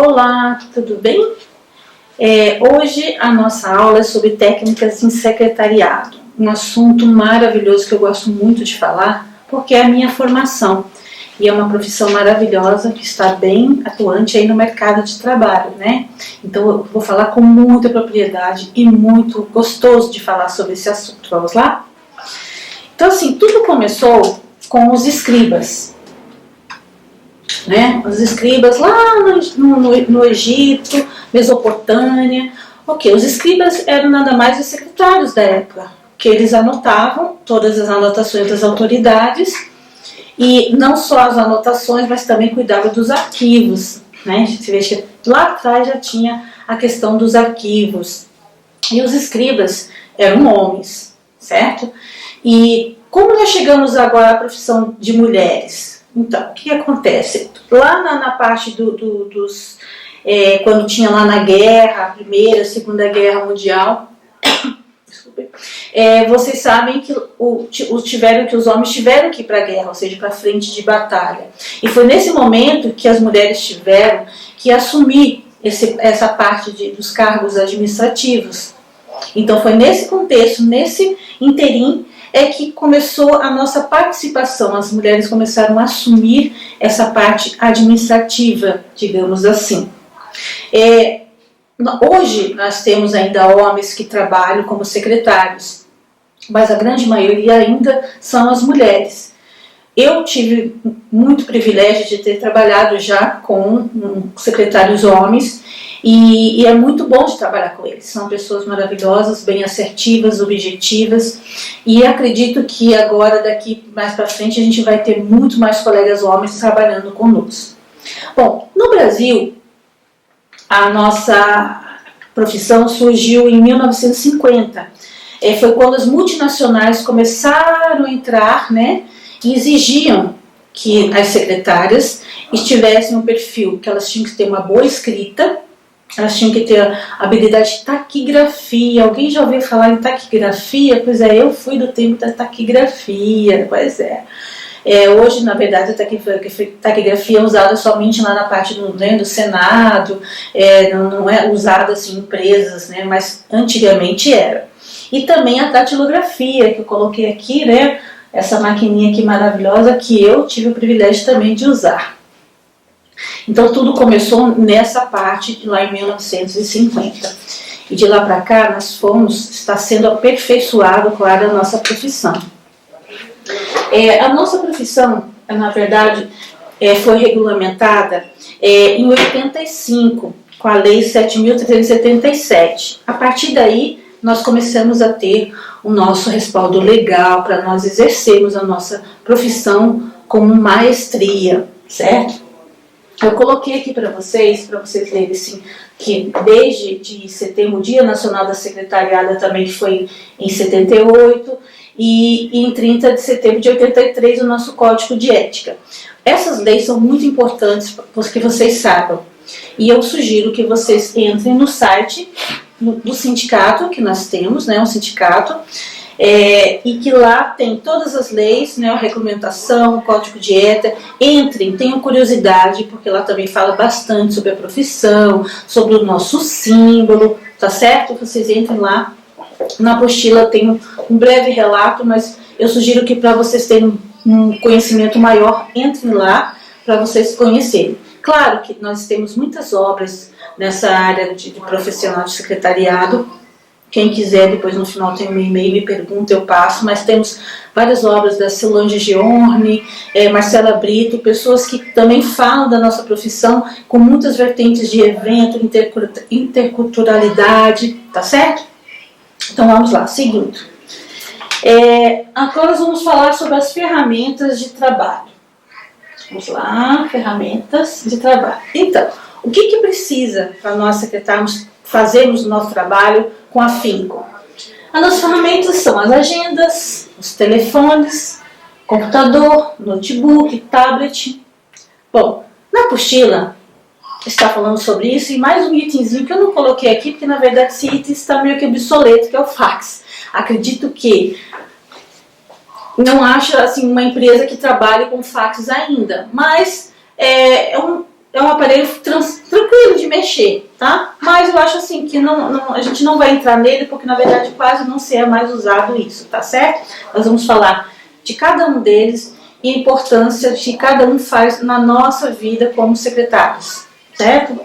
Olá, tudo bem? Hoje a nossa aula é sobre técnicas em secretariado, um assunto maravilhoso que eu gosto muito de falar, porque é a minha formação e é uma profissão maravilhosa que está bem atuante aí no mercado de trabalho, né? Então eu vou falar com muita propriedade e muito gostoso de falar sobre esse assunto. Vamos lá? Então assim, tudo começou com os escribas, né? Os escribas lá no Egito, Mesopotâmia. Os escribas eram nada mais os secretários da época, que eles anotavam todas as anotações das autoridades, e não só as anotações, mas também cuidavam dos arquivos, né? Você vê que lá atrás já tinha a questão dos arquivos. E os escribas eram homens, certo? E como nós chegamos agora à profissão de mulheres? Então, o que acontece? Lá na parte quando tinha lá na guerra, a Primeira, Segunda Guerra Mundial, vocês sabem que os homens tiveram que ir para a guerra, ou seja, para a frente de batalha. E foi nesse momento que as mulheres tiveram que assumir essa parte dos cargos administrativos. Então foi nesse contexto, nesse interim, que começou a nossa participação. As mulheres começaram a assumir essa parte administrativa, digamos assim. Hoje nós temos ainda homens que trabalham como secretários, mas a grande maioria ainda são as mulheres. Eu tive muito privilégio de ter trabalhado já com secretários homens, e é muito bom de trabalhar com eles. São pessoas maravilhosas, bem assertivas, objetivas, e acredito que agora, daqui mais para frente, a gente vai ter muito mais colegas homens trabalhando conosco. Bom, no Brasil, a nossa profissão surgiu em 1950. Foi quando as multinacionais começaram a entrar, né, e exigiam que as secretárias tivessem um perfil, que elas tinham que ter uma boa escrita, elas tinham que ter habilidade de taquigrafia. Alguém já ouviu falar em taquigrafia? Pois é, eu fui do tempo da taquigrafia, pois é. Hoje, na verdade, a taquigrafia é usada somente lá na parte do Senado, não é usada assim, em empresas, né, mas antigamente era. E também a datilografia, que eu coloquei aqui, né, essa maquininha aqui maravilhosa, que eu tive o privilégio também de usar. Então tudo começou nessa parte lá em 1950. E de lá para cá está sendo aperfeiçoado, claro, a nossa profissão. A nossa profissão, na verdade, foi regulamentada em 85, com a Lei 7.377. A partir daí, nós começamos a ter o nosso respaldo legal para nós exercermos a nossa profissão como maestria, certo? Eu coloquei aqui para vocês verem assim, que desde de setembro, o Dia Nacional da Secretariada também, que foi em 78, e em 30 de setembro de 83 o nosso Código de Ética. Essas leis são muito importantes para que vocês saibam, e eu sugiro que vocês entrem no site do sindicato que nós temos, né, um sindicato, e que lá tem todas as leis, né, a regulamentação, o código de ética. Entrem, tenham curiosidade, porque lá também fala bastante sobre a profissão, sobre o nosso símbolo, tá certo? Vocês entrem lá, na apostila tem um breve relato, mas eu sugiro que para vocês terem um conhecimento maior, entrem lá para vocês conhecerem. Claro que nós temos muitas obras nessa área de profissional de secretariado. Quem quiser, depois no final tem um e-mail, me pergunta, eu passo, mas temos várias obras da Solange Giorni, Marcela Brito, pessoas que também falam da nossa profissão com muitas vertentes de evento, interculturalidade, tá certo? Então vamos lá, seguindo. Agora nós vamos falar sobre as ferramentas de trabalho. Vamos lá, ferramentas de trabalho. Então, o que precisa para nós secretários fazermos o nosso trabalho com afinco? As nossas ferramentas são as agendas, os telefones, computador, notebook, tablet. Bom, na apostila está falando sobre isso, e mais um itemzinho que eu não coloquei aqui, porque na verdade esse item está meio que obsoleto, que é o fax. Acredito que não acho assim, uma empresa que trabalhe com fax ainda, mas é é um aparelho tranquilo de mexer, tá? Mas eu acho assim que a gente não vai entrar nele, porque na verdade quase não se é mais usado isso, tá certo? Nós vamos falar de cada um deles e a importância que cada um faz na nossa vida como secretários, certo?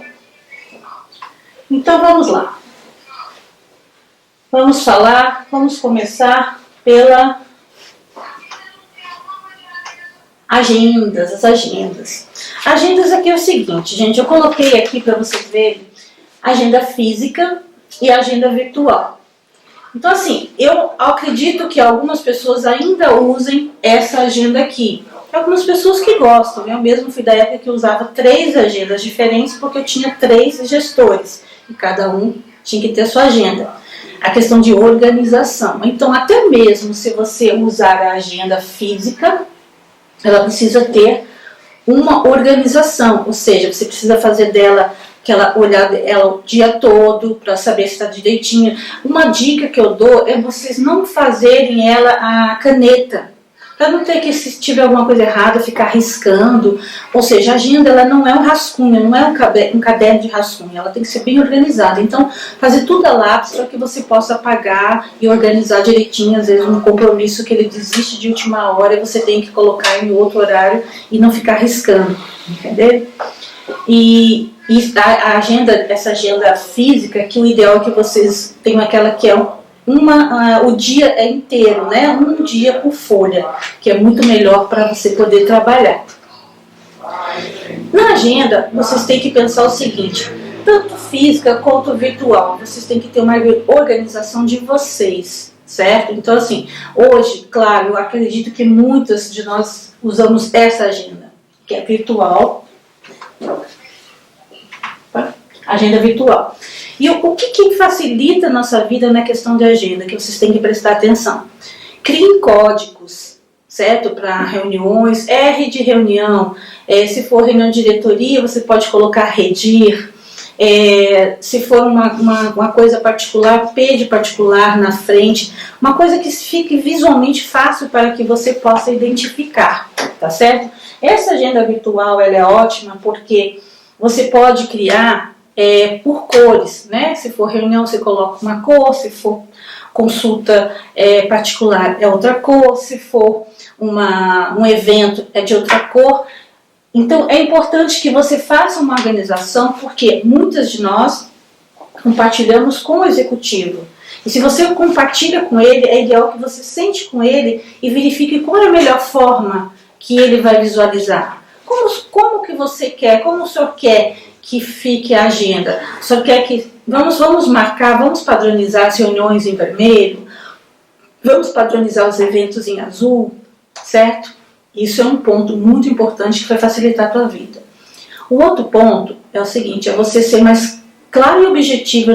Então vamos lá. Vamos começar pela agendas, as agendas. Agendas aqui é o seguinte, gente, eu coloquei aqui para vocês verem agenda física e agenda virtual. Então assim, eu acredito que algumas pessoas ainda usem essa agenda aqui. Algumas pessoas que gostam, eu mesmo fui da época que eu usava 3 agendas diferentes porque eu tinha 3 gestores e cada um tinha que ter a sua agenda. A questão de organização. Então até mesmo se você usar a agenda física, ela precisa ter uma organização, ou seja, você precisa fazer dela, olhar ela o dia todo para saber se está direitinho. Uma dica que eu dou é vocês não fazerem ela a caneta, para não ter que, se tiver alguma coisa errada, ficar riscando. Ou seja, a agenda ela não é um rascunho, não é um caderno de rascunho, ela tem que ser bem organizada. Então, fazer tudo a lápis para que você possa apagar e organizar direitinho. Às vezes, um compromisso que ele desiste de última hora e você tem que colocar em outro horário e não ficar riscando, entendeu? E a agenda, essa agenda física, que o ideal é que vocês tenham aquela que é o dia é inteiro, né? Um dia por folha, que é muito melhor para você poder trabalhar. Na agenda, vocês têm que pensar o seguinte, tanto física quanto virtual, vocês têm que ter uma organização de vocês, certo? Então assim, hoje, claro, eu acredito que muitas de nós usamos essa agenda, que é virtual, agenda virtual. E o que facilita a nossa vida na questão de agenda, que vocês têm que prestar atenção? Criem códigos, certo? Para reuniões, R de reunião, se for reunião de diretoria, você pode colocar redir, se for uma coisa particular, P de particular na frente, uma coisa que fique visualmente fácil para que você possa identificar, tá certo? Essa agenda virtual ela é ótima porque você pode criar por cores, né? Se for reunião, você coloca uma cor, se for consulta particular é outra cor, se for um evento é de outra cor. Então é importante que você faça uma organização, porque muitas de nós compartilhamos com o executivo. E se você compartilha com ele, é ideal que você sente com ele e verifique qual é a melhor forma que ele vai visualizar. Como que você quer, como o senhor quer que fique a agenda? Só quer que vamos marcar, vamos padronizar as reuniões em vermelho, vamos padronizar os eventos em azul, certo? Isso é um ponto muito importante que vai facilitar a tua vida. O outro ponto é o seguinte, é você ser mais claro e objetivo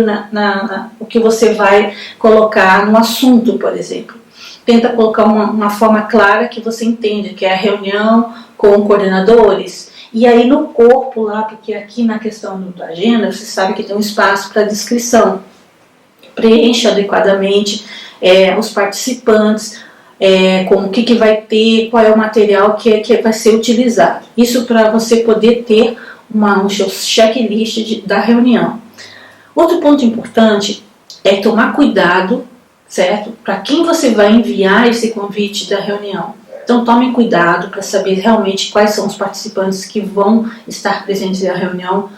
o que você vai colocar no assunto, por exemplo. Tenta colocar uma forma clara que você entenda, que é a reunião com coordenadores. E aí no corpo lá, porque aqui na questão da agenda, você sabe que tem um espaço para descrição. Preencha adequadamente os participantes, com o que vai ter, qual é o material que vai ser utilizado. Isso para você poder ter um checklist da reunião. Outro ponto importante é tomar cuidado, certo? Para quem você vai enviar esse convite da reunião. Então tomem cuidado para saber realmente quais são os participantes que vão estar presentes na reunião,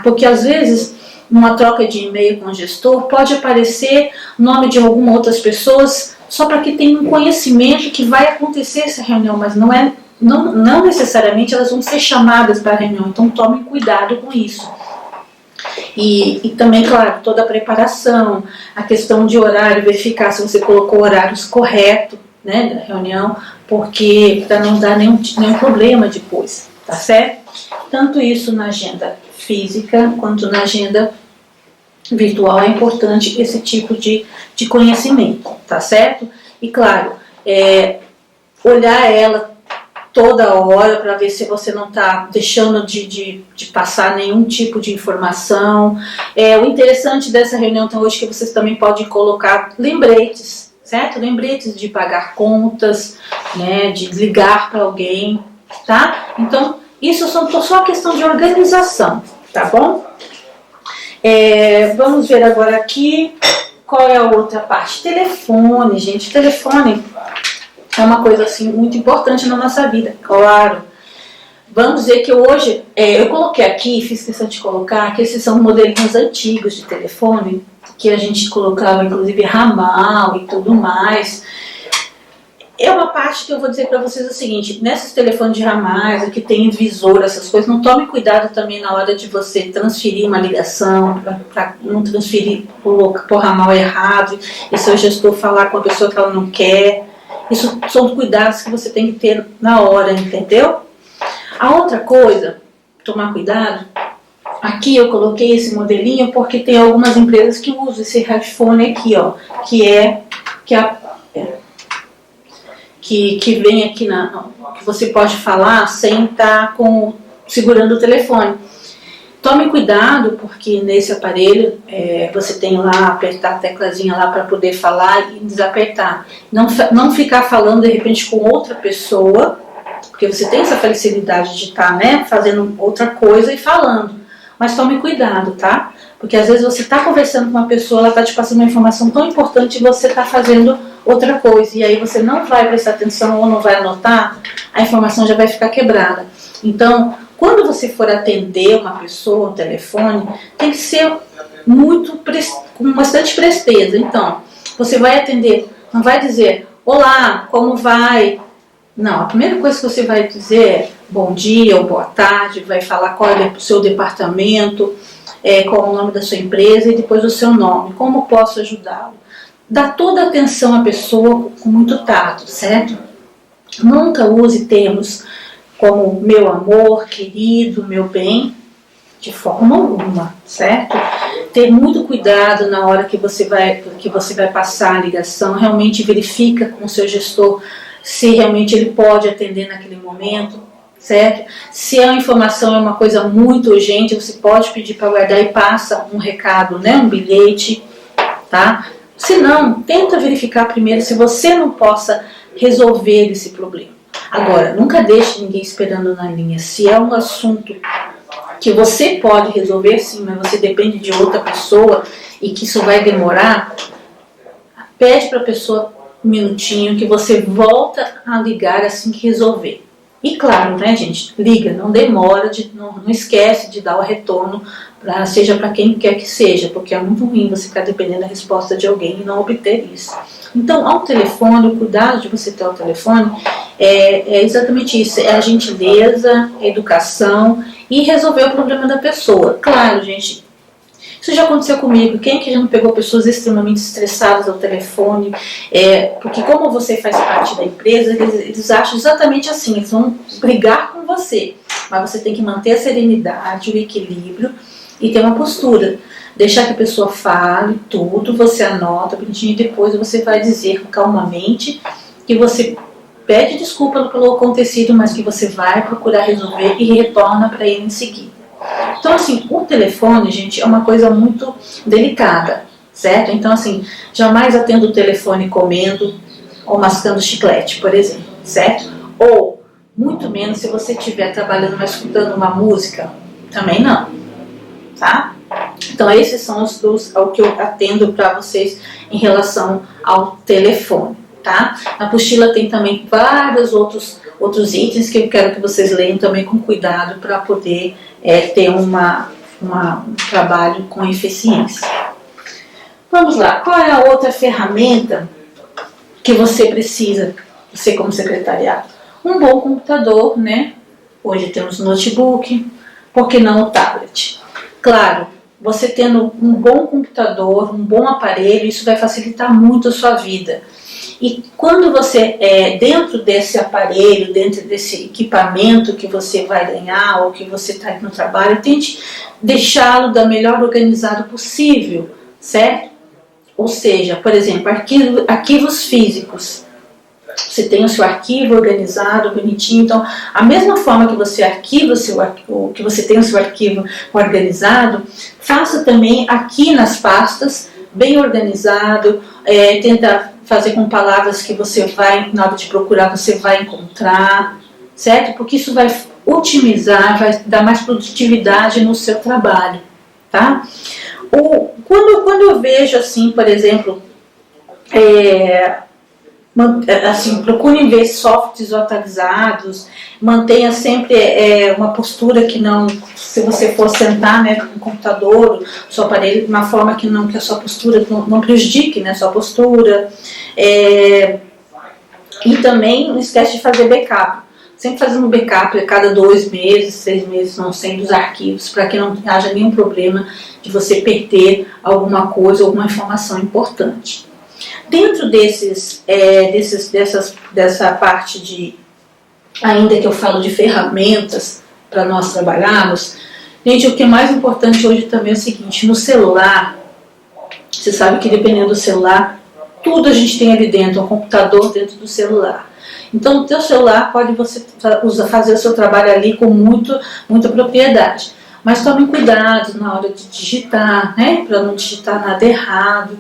porque às vezes numa troca de e-mail com o gestor pode aparecer o nome de algumas outras pessoas só para que tenha um conhecimento que vai acontecer essa reunião, mas não necessariamente elas vão ser chamadas para a reunião, então tomem cuidado com isso. E também, claro, toda a preparação, a questão de horário, verificar se você colocou horários corretos, né, da reunião, porque para não dar nenhum problema depois, tá certo? Tanto isso na agenda física quanto na agenda virtual é importante esse tipo de conhecimento, tá certo? E claro, olhar ela toda hora para ver se você não está deixando de passar nenhum tipo de informação. O interessante dessa reunião então, hoje é que vocês também podem colocar lembretes, certo? Lembretes de pagar contas, né, de ligar para alguém, tá? Então, Isso só questão de organização, tá bom? Vamos ver agora aqui qual é a outra parte. Telefone, gente. Telefone é uma coisa assim muito importante na nossa vida, claro. Vamos dizer que hoje, eu coloquei aqui, fiz questão de colocar, que esses são modelinhos antigos de telefone, que a gente colocava inclusive ramal e tudo mais. É uma parte que eu vou dizer para vocês o seguinte: nesses telefones de ramais, que tem visor, essas coisas, não tome cuidado também na hora de você transferir uma ligação, para não transferir por ramal errado, e seu gestor falar com a pessoa que ela não quer. Isso são cuidados que você tem que ter na hora, entendeu? A outra coisa, tomar cuidado, aqui eu coloquei esse modelinho porque tem algumas empresas que usam esse headphone aqui, ó, que vem aqui que você pode falar sem estar segurando o telefone. Tome cuidado, porque nesse aparelho você tem lá, apertar a teclazinha lá para poder falar e desapertar. Não ficar falando de repente com outra pessoa, porque você tem essa facilidade de estar, né, fazendo outra coisa e falando. Mas tome cuidado, tá? Porque às vezes você está conversando com uma pessoa, ela está te passando uma informação tão importante e você está fazendo outra coisa. E aí você não vai prestar atenção ou não vai anotar, a informação já vai ficar quebrada. Então, quando você for atender uma pessoa no telefone, tem que ser com bastante presteza. Então, você vai atender, não vai dizer, olá, como vai? Não, a primeira coisa que você vai dizer é bom dia ou boa tarde, vai falar qual é o seu departamento, qual é o nome da sua empresa e depois o seu nome, como posso ajudá-lo. Dá toda a atenção à pessoa com muito tato, certo? Nunca use termos como meu amor, querido, meu bem, de forma alguma, certo? Ter muito cuidado na hora que você vai passar a ligação, realmente verifica com o seu gestor se realmente ele pode atender naquele momento, certo? Se a informação é uma coisa muito urgente, você pode pedir para guardar e passa um recado, né, um bilhete, tá? Se não, tenta verificar primeiro se você não possa resolver esse problema. Agora, nunca deixe ninguém esperando na linha. Se é um assunto que você pode resolver, sim, mas você depende de outra pessoa e que isso vai demorar, pede para a pessoa um minutinho que você volta a ligar assim que resolver. E claro, né, gente, liga, não demora, não esquece de dar o retorno, seja para quem quer que seja, porque é muito ruim você ficar dependendo da resposta de alguém e não obter isso. Então, ao telefone, o cuidado de você ter o telefone é exatamente isso, é a gentileza, a educação e resolver o problema da pessoa. Claro, gente, isso já aconteceu comigo. Quem que já não pegou pessoas extremamente estressadas ao telefone? Porque como você faz parte da empresa, eles acham exatamente assim, eles vão brigar com você. Mas você tem que manter a serenidade, o equilíbrio e ter uma postura. Deixar que a pessoa fale tudo, você anota bonitinho e depois você vai dizer calmamente que você pede desculpa pelo acontecido, mas que você vai procurar resolver e retorna para ele em seguida. Então, assim, o telefone, gente, é uma coisa muito delicada, certo? Então, assim, jamais atenda o telefone comendo ou mascando chiclete, por exemplo, certo? Ou, muito menos, se você estiver trabalhando, mas escutando uma música, também não, tá? Então, esses são o que eu atendo para vocês em relação ao telefone, tá? Na apostila tem também vários outros itens que eu quero que vocês leiam também com cuidado para poder ter um trabalho com eficiência. Vamos lá, qual é a outra ferramenta que você precisa, você como secretariado? Um bom computador, né? Hoje temos notebook, por que não o tablet? Claro, você tendo um bom computador, um bom aparelho, isso vai facilitar muito a sua vida. E quando você, dentro desse aparelho, dentro desse equipamento que você vai ganhar ou que você está no trabalho, tente deixá-lo da melhor organizado possível, certo? Ou seja, por exemplo, arquivos físicos. Você tem o seu arquivo organizado, bonitinho. Então, a mesma forma que você arquiva que você tem o seu arquivo organizado, faça também aqui nas pastas, bem organizado, tenta fazer com palavras que você vai, na hora de procurar, você vai encontrar, certo? Porque isso vai otimizar, vai dar mais produtividade no seu trabalho, tá? Quando eu vejo assim, por exemplo, assim, procurem ver softwares atualizados, mantenha sempre uma postura que não, se você for sentar, né, no computador, o seu aparelho, de uma forma que a sua postura não prejudique, né, a sua postura. E também não esquece de fazer backup. Sempre fazendo backup a cada 2 meses, 6 meses, não sendo os arquivos, para que não haja nenhum problema de você perder alguma coisa, alguma informação importante. Dentro dessa parte de, ainda que eu falo de ferramentas para nós trabalharmos, gente, o que é mais importante hoje também é o seguinte: no celular, você sabe que dependendo do celular, tudo a gente tem ali dentro, um computador dentro do celular. Então, o teu celular pode você fazer o seu trabalho ali com muita propriedade. Mas tome cuidado na hora de digitar, né? Para não digitar nada errado.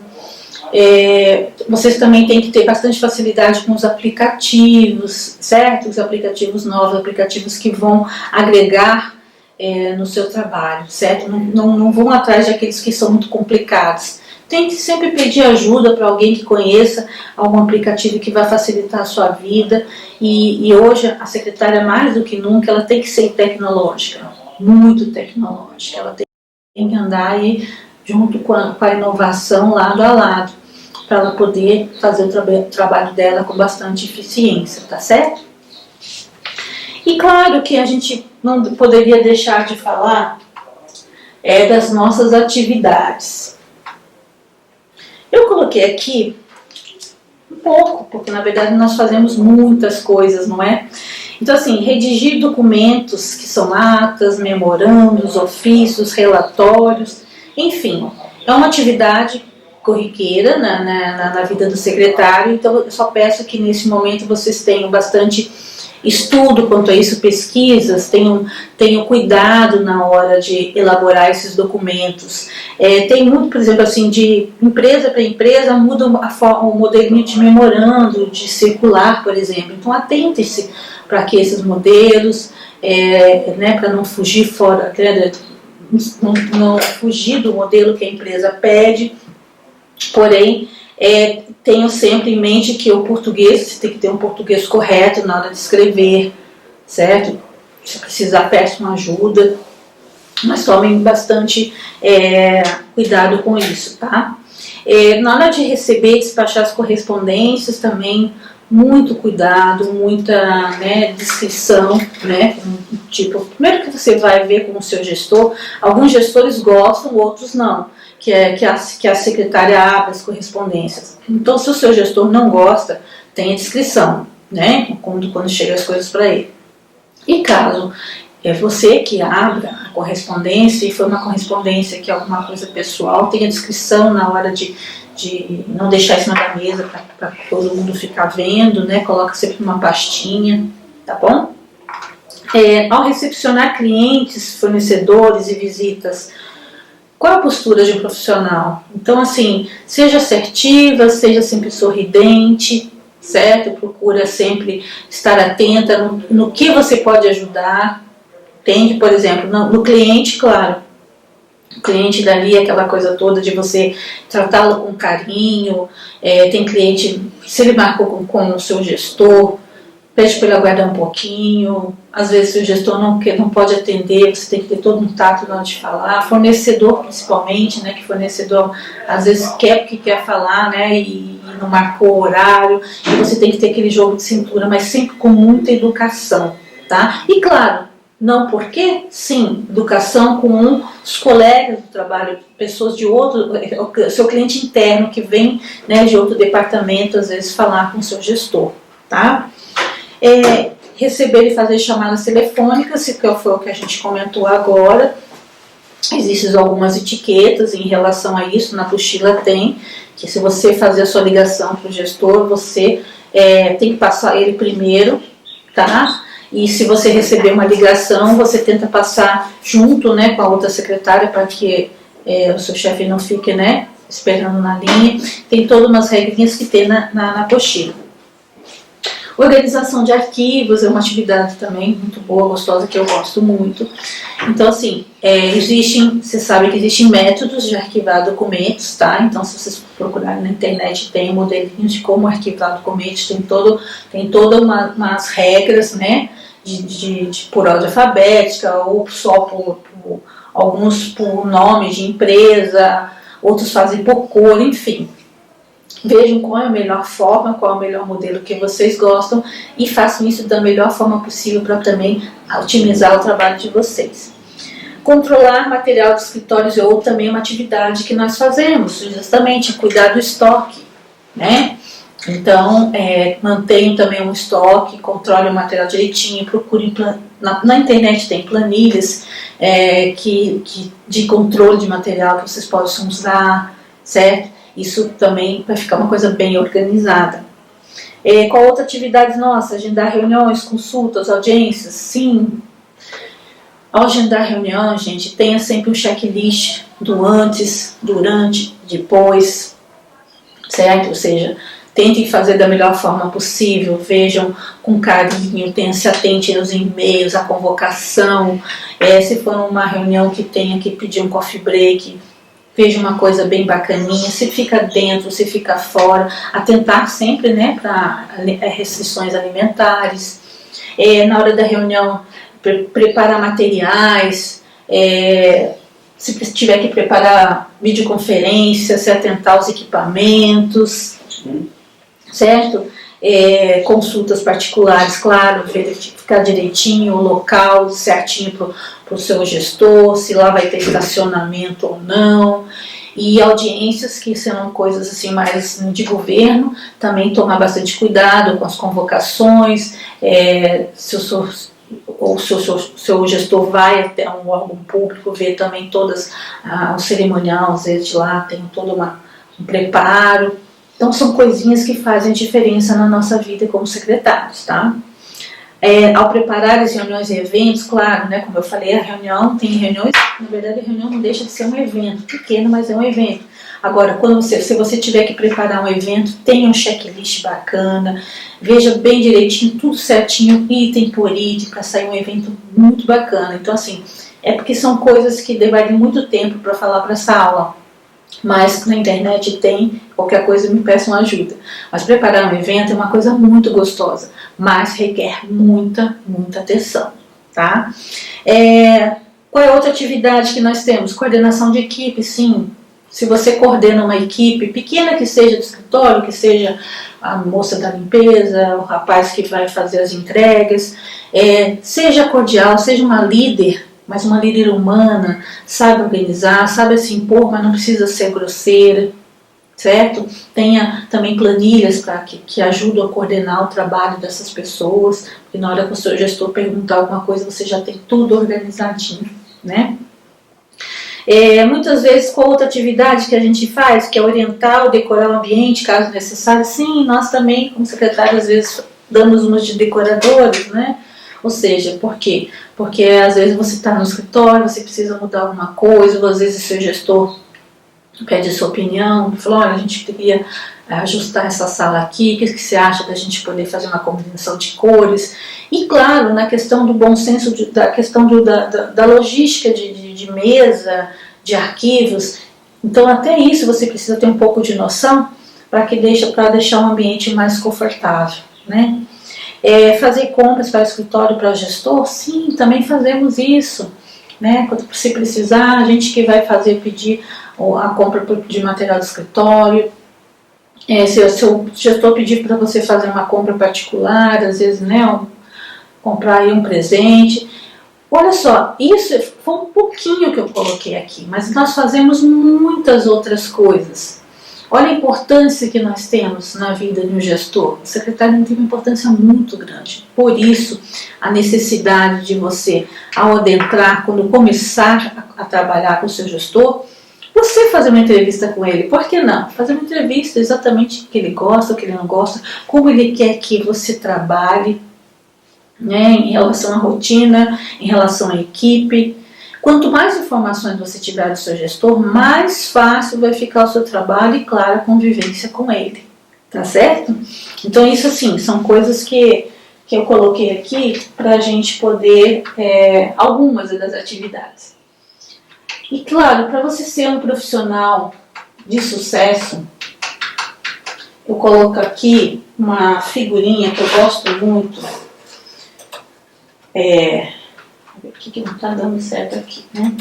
Vocês também têm que ter bastante facilidade com os aplicativos, certo? Os aplicativos novos, aplicativos que vão agregar no seu trabalho, certo? Não vão atrás daqueles que são muito complicados. Tente sempre pedir ajuda para alguém que conheça algum aplicativo que vai facilitar a sua vida. E hoje a secretária, mais do que nunca, ela tem que ser tecnológica, muito tecnológica. Ela tem que andar aí junto com a inovação, lado a lado, para ela poder fazer o trabalho dela com bastante eficiência, tá certo? E claro que a gente não poderia deixar de falar das nossas atividades. Eu coloquei aqui um pouco, porque na verdade nós fazemos muitas coisas, não é? Então assim, redigir documentos que são atas, memorandos, ofícios, relatórios, enfim, é uma atividade corriqueira na vida do secretário. Então eu só peço que nesse momento vocês tenham bastante estudo quanto a isso, pesquisas, tenham cuidado na hora de elaborar esses documentos. Tem muito, por exemplo, assim, de empresa para empresa muda o modelinho de memorando, de circular, por exemplo. Então atente-se para que esses modelos, né, para não fugir fora, não fugir do modelo que a empresa pede, porém tenham sempre em mente que o português, você tem que ter um português correto na hora de escrever, certo? Se precisar, peça uma ajuda, mas tomem bastante cuidado com isso, tá? Na hora de receber e despachar as correspondências também, muito cuidado, muita descrição, né? Tipo, primeiro que você vai ver com o seu gestor, alguns gestores gostam, outros não, que a secretária abra as correspondências. Então, se o seu gestor não gosta, tem a descrição, né? Quando chega as coisas para ele. E caso você que abra a correspondência e for uma correspondência que é alguma coisa pessoal, tem a descrição na hora de não deixar isso na mesa para todo mundo ficar vendo, né? Coloca sempre uma pastinha, tá bom? Ao recepcionar clientes, fornecedores e visitas, qual a postura de um profissional? Então, assim, seja assertiva, seja sempre sorridente, certo? Procura sempre estar atenta no que você pode ajudar. Entende? Por exemplo, no cliente, claro. O cliente dali, aquela coisa toda de você tratá-lo com carinho. Tem cliente, se ele marcou com o seu gestor, pede para ele aguardar um pouquinho. Às vezes o gestor não pode atender, você tem que ter todo um tato na hora de falar. Fornecedor principalmente, né, que fornecedor às vezes quer porque quer falar, né, e não marcou o horário. E você tem que ter aquele jogo de cintura, mas sempre com muita educação, tá? E claro, não porque, sim, educação com os colegas do trabalho, pessoas de outro, seu cliente interno que vem, né, de outro departamento, às vezes falar com o seu gestor, tá? Receber e fazer chamadas telefônicas, que foi o que a gente comentou agora. Existem algumas etiquetas em relação a isso, na apostila tem, que se você fazer a sua ligação para o gestor, você tem que passar ele primeiro, tá? E se você receber uma ligação, você tenta passar junto, né, com a outra secretária para que o seu chefe não fique, né, esperando na linha. Tem todas umas regrinhas que tem na apostila. Organização de arquivos é uma atividade também muito boa, gostosa, que eu gosto muito. Então, assim, você sabe que existem métodos de arquivar documentos, tá? Então, se vocês procurarem na internet, tem modelinhos de como arquivar documentos, tem toda umas regras, né? Por ordem alfabética, ou só alguns por nome de empresa, outros fazem por cor, enfim. Vejam qual é a melhor forma, qual é o melhor modelo que vocês gostam e façam isso da melhor forma possível para também otimizar o trabalho de vocês. Controlar material de escritórios é outra também uma atividade que nós fazemos, justamente cuidar do estoque, né? Então, mantenham também um estoque, controle o material direitinho, procurem, na internet tem planilhas de controle de material que vocês possam usar, certo? Isso também vai ficar uma coisa bem organizada. Qual outra atividade nossa? Agendar reuniões, consultas, audiências? Sim. Ao agendar reunião, gente, tenha sempre um checklist do antes, durante, depois, certo? Ou seja, tentem fazer da melhor forma possível, vejam com carinho, se atentem nos e-mails, a convocação. Se for uma reunião que tenha que pedir um coffee break, veja uma coisa bem bacaninha, se fica dentro, se fica fora, atentar sempre, né, para restrições alimentares. Na hora da reunião, preparar materiais, se tiver que preparar videoconferência, se atentar aos equipamentos, certo? Consultas particulares, claro, verificar direitinho o local certinho para o seu gestor, se lá vai ter estacionamento ou não. E audiências, que são coisas assim mais de governo, também tomar bastante cuidado com as convocações, se o seu gestor vai até um órgão público, ver também todas o cerimonial, às vezes de lá tem todo um preparo. Então são coisinhas que fazem diferença na nossa vida como secretários, tá? Ao preparar as reuniões e eventos, claro, né, como eu falei, tem reuniões, na verdade a reunião não deixa de ser um evento, pequeno, mas é um evento. Agora, se você tiver que preparar um evento, tenha um checklist bacana, veja bem direitinho, tudo certinho, item por item, para sair um evento muito bacana. Então, assim, porque são coisas que levam muito tempo para falar para essa aula, mas na internet tem, qualquer coisa me peçam ajuda. Mas preparar um evento é uma coisa muito gostosa, mas requer muita atenção, tá? Qual é outra atividade que nós temos? Coordenação de equipe, sim. Se você coordena uma equipe, pequena que seja do escritório, que seja a moça da limpeza, o rapaz que vai fazer as entregas, seja cordial, seja uma líder, mas uma líder humana, sabe organizar, sabe se impor, mas não precisa ser grosseira, certo? Tenha também planilhas que ajudam a coordenar o trabalho dessas pessoas, e na hora que o seu gestor perguntar alguma coisa, você já tem tudo organizadinho, né? Muitas vezes, com outra atividade que a gente faz, que é orientar ou decorar o ambiente, caso necessário, sim, nós também, como secretário, às vezes damos umas de decoradores, né? Ou seja, por quê? Porque às vezes você está no escritório, você precisa mudar alguma coisa, ou às vezes o seu gestor pede a sua opinião, fala, olha, a gente queria ajustar essa sala aqui, o que você acha da gente poder fazer uma combinação de cores? E claro, na questão do bom senso, da questão da logística de mesa, de arquivos, então até isso você precisa ter um pouco de noção para deixar o ambiente mais confortável, né? Fazer compras para o escritório, para o gestor, sim, também fazemos isso, né? Quando se precisar, a gente que vai pedir a compra de material do escritório. Se o seu gestor pedir para você fazer uma compra particular, às vezes, né, comprar aí um presente. Olha só, isso foi um pouquinho que eu coloquei aqui, mas nós fazemos muitas outras coisas. Olha a importância que nós temos na vida de um gestor. O secretário tem uma importância muito grande. Por isso, a necessidade de você, ao adentrar, quando começar a trabalhar com o seu gestor, você fazer uma entrevista com ele. Por que não? Fazer uma entrevista exatamente o que ele gosta, o que ele não gosta, como ele quer que você trabalhe, né, em relação à rotina, em relação à equipe. Quanto mais informações você tiver do seu gestor, mais fácil vai ficar o seu trabalho e, claro, a convivência com ele, tá certo? Então isso assim, são coisas que eu coloquei aqui para a gente poder, algumas das atividades. E claro, para você ser um profissional de sucesso, eu coloco aqui uma figurinha que eu gosto muito. O que não está dando certo aqui, né?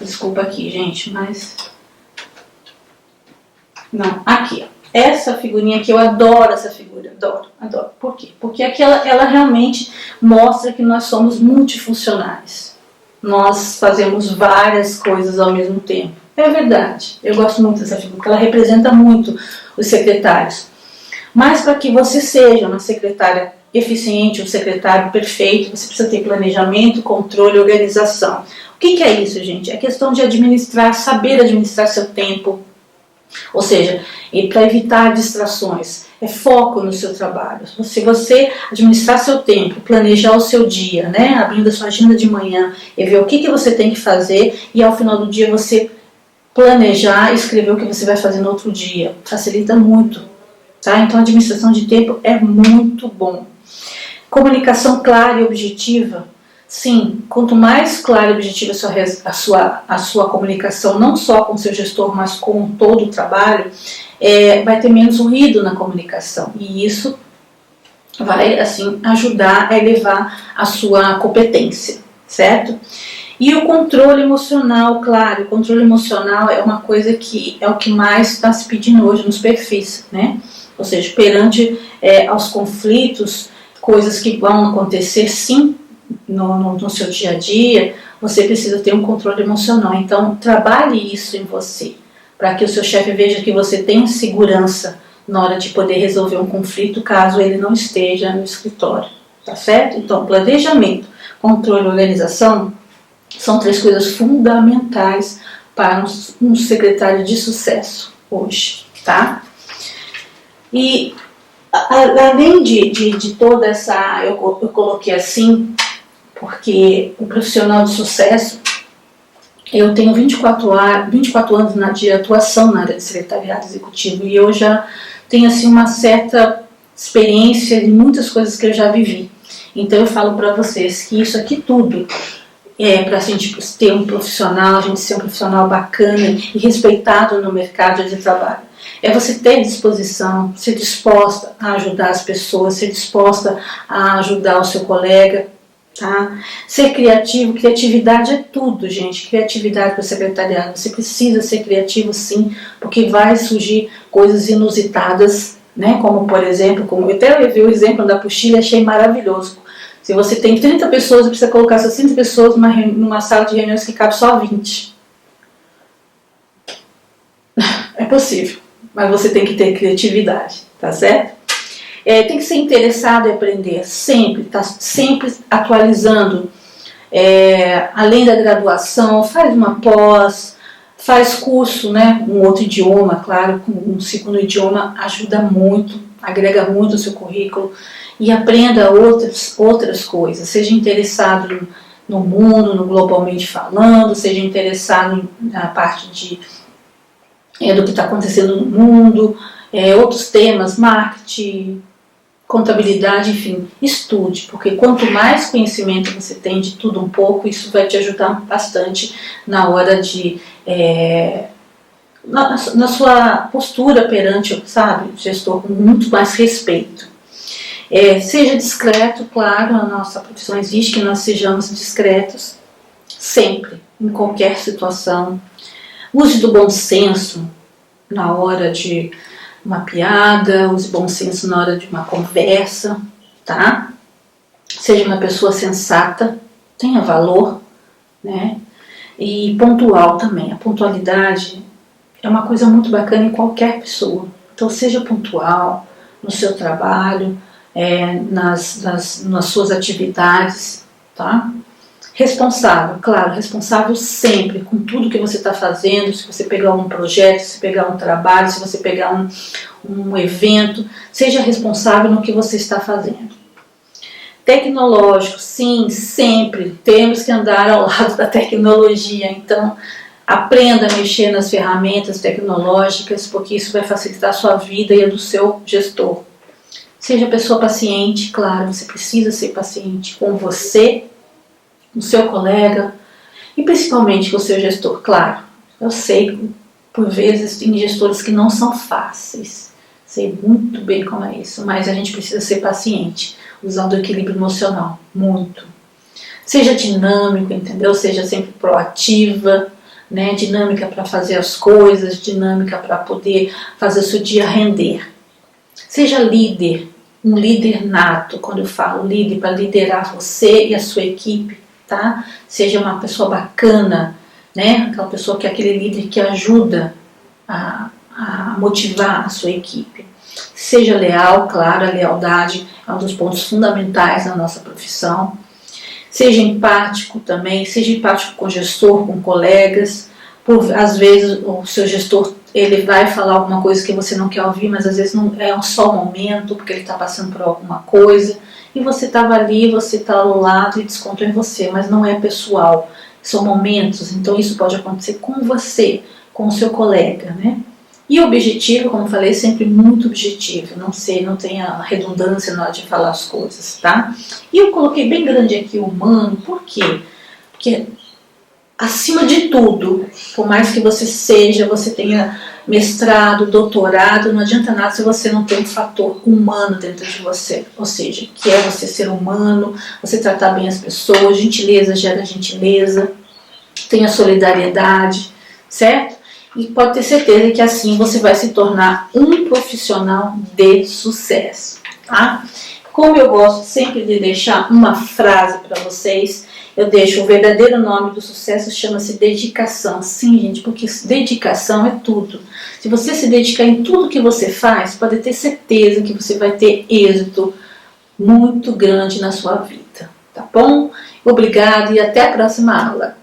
Desculpa aqui, gente, mas... Não, aqui, ó. Essa figurinha aqui, eu adoro essa figura, adoro. Por quê? Porque aqui ela realmente mostra que nós somos multifuncionais. Nós fazemos várias coisas ao mesmo tempo. É verdade, eu gosto muito dessa figura, porque ela representa muito os secretários. Mas para que você seja uma secretária eficiente, um secretário perfeito, você precisa ter planejamento, controle e organização. O que é isso, gente? É questão de administrar, saber administrar seu tempo. Ou seja, para evitar distrações, é foco no seu trabalho. Se você administrar seu tempo, planejar o seu dia, né, abrindo a sua agenda de manhã e ver o que você tem que fazer e ao final do dia você planejar e escrever o que você vai fazer no outro dia, facilita muito, tá? Então a administração de tempo é muito bom. Comunicação clara e objetiva. Sim, quanto mais clara e objetiva a sua comunicação, não só com o seu gestor, mas com todo o trabalho, vai ter menos ruído na comunicação. E isso vai, assim, ajudar a elevar a sua competência, certo? E o controle emocional, claro, o controle emocional é uma coisa que é o que mais está se pedindo hoje nos perfis, né? Ou seja, perante aos conflitos, coisas que vão acontecer, sim, no seu dia a dia, você precisa ter um controle emocional. Então, trabalhe isso em você, para que o seu chefe veja que você tem segurança na hora de poder resolver um conflito, caso ele não esteja no escritório, tá certo? Então, planejamento, controle e organização são 3 coisas fundamentais para um secretário de sucesso hoje, tá? E além de toda essa, eu coloquei assim, porque o profissional de sucesso, eu tenho 24 anos de atuação na área de secretariado executivo e eu já tenho assim uma certa experiência de muitas coisas que eu já vivi. Então eu falo para vocês que isso aqui tudo para a gente ter um profissional, a gente ser um profissional bacana e respeitado no mercado de trabalho. É você ter disposição, ser disposta a ajudar as pessoas, ser disposta a ajudar o seu colega, tá? Ser criativo, criatividade é tudo, gente. Criatividade para o secretariado. Você precisa ser criativo, sim, porque vai surgir coisas inusitadas, né? Como, por exemplo, como eu até vi o exemplo da apostila, achei maravilhoso. Se você tem 30 pessoas, você precisa colocar essas 30 pessoas numa sala de reuniões que cabe só 20. É possível, mas você tem que ter criatividade, tá certo? Tem que ser interessado em aprender, sempre, tá sempre atualizando. Além da graduação, faz uma pós, faz curso, né? Um outro idioma, claro, um segundo idioma ajuda muito, agrega muito o seu currículo. E aprenda outras coisas, seja interessado no mundo, no globalmente falando, seja interessado na parte do que está acontecendo no mundo, outros temas, marketing, contabilidade, enfim, estude, porque quanto mais conhecimento você tem de tudo um pouco, isso vai te ajudar bastante na hora de... na sua postura perante, sabe, o gestor, com muito mais respeito. Seja discreto, claro, a nossa profissão exige que nós sejamos discretos, sempre, em qualquer situação. Use do bom senso na hora de uma piada, use bom senso na hora de uma conversa, tá? Seja uma pessoa sensata, tenha valor, né? E pontual também. A pontualidade é uma coisa muito bacana em qualquer pessoa. Então seja pontual no seu trabalho, nas suas atividades, tá? Responsável, claro, responsável sempre com tudo que você está fazendo. Se você pegar um projeto, se pegar um trabalho, se você pegar um evento, seja responsável no que você está fazendo. Tecnológico, sim, sempre temos que andar ao lado da tecnologia. Então, Aprenda a mexer nas ferramentas tecnológicas, porque isso vai facilitar a sua vida e a do seu gestor. Seja pessoa paciente, claro, você precisa ser paciente com você, com o seu colega e principalmente com o seu gestor, claro. Eu sei, por vezes, tem gestores que não são fáceis, sei muito bem como é isso, mas a gente precisa ser paciente, usando o equilíbrio emocional, muito. Seja dinâmico, entendeu? Seja sempre proativa, né? Dinâmica para fazer as coisas, dinâmica para poder fazer o seu dia render. Seja líder, um líder nato, quando eu falo líder, para liderar você e a sua equipe, tá? Seja uma pessoa bacana, né? Aquela pessoa que é aquele líder que ajuda a motivar a sua equipe. Seja leal, claro, a lealdade é um dos pontos fundamentais na nossa profissão. Seja empático também, seja empático com o gestor, com colegas. Às vezes o seu gestor ele vai falar alguma coisa que você não quer ouvir, mas às vezes não é só um momento, porque ele está passando por alguma coisa, e você estava ali, você está ao lado e descontou em você, mas não é pessoal, são momentos, então isso pode acontecer com você, com o seu colega, né? E o objetivo, como falei, é sempre muito objetivo, não tenha redundância na hora de falar as coisas, tá? E eu coloquei bem grande aqui o humano, por quê? Porque acima de tudo, por mais que você tenha mestrado, doutorado, não adianta nada se você não tem um fator humano dentro de você, ou seja, que é você ser humano, você tratar bem as pessoas, gentileza gera gentileza, tenha solidariedade, certo? E pode ter certeza que assim você vai se tornar um profissional de sucesso, tá? Como eu gosto sempre de deixar uma frase para vocês, eu deixo o verdadeiro nome do sucesso, chama-se dedicação. Sim, gente, porque dedicação é tudo. Se você se dedicar em tudo que você faz, pode ter certeza que você vai ter êxito muito grande na sua vida, tá bom? Obrigada e até a próxima aula.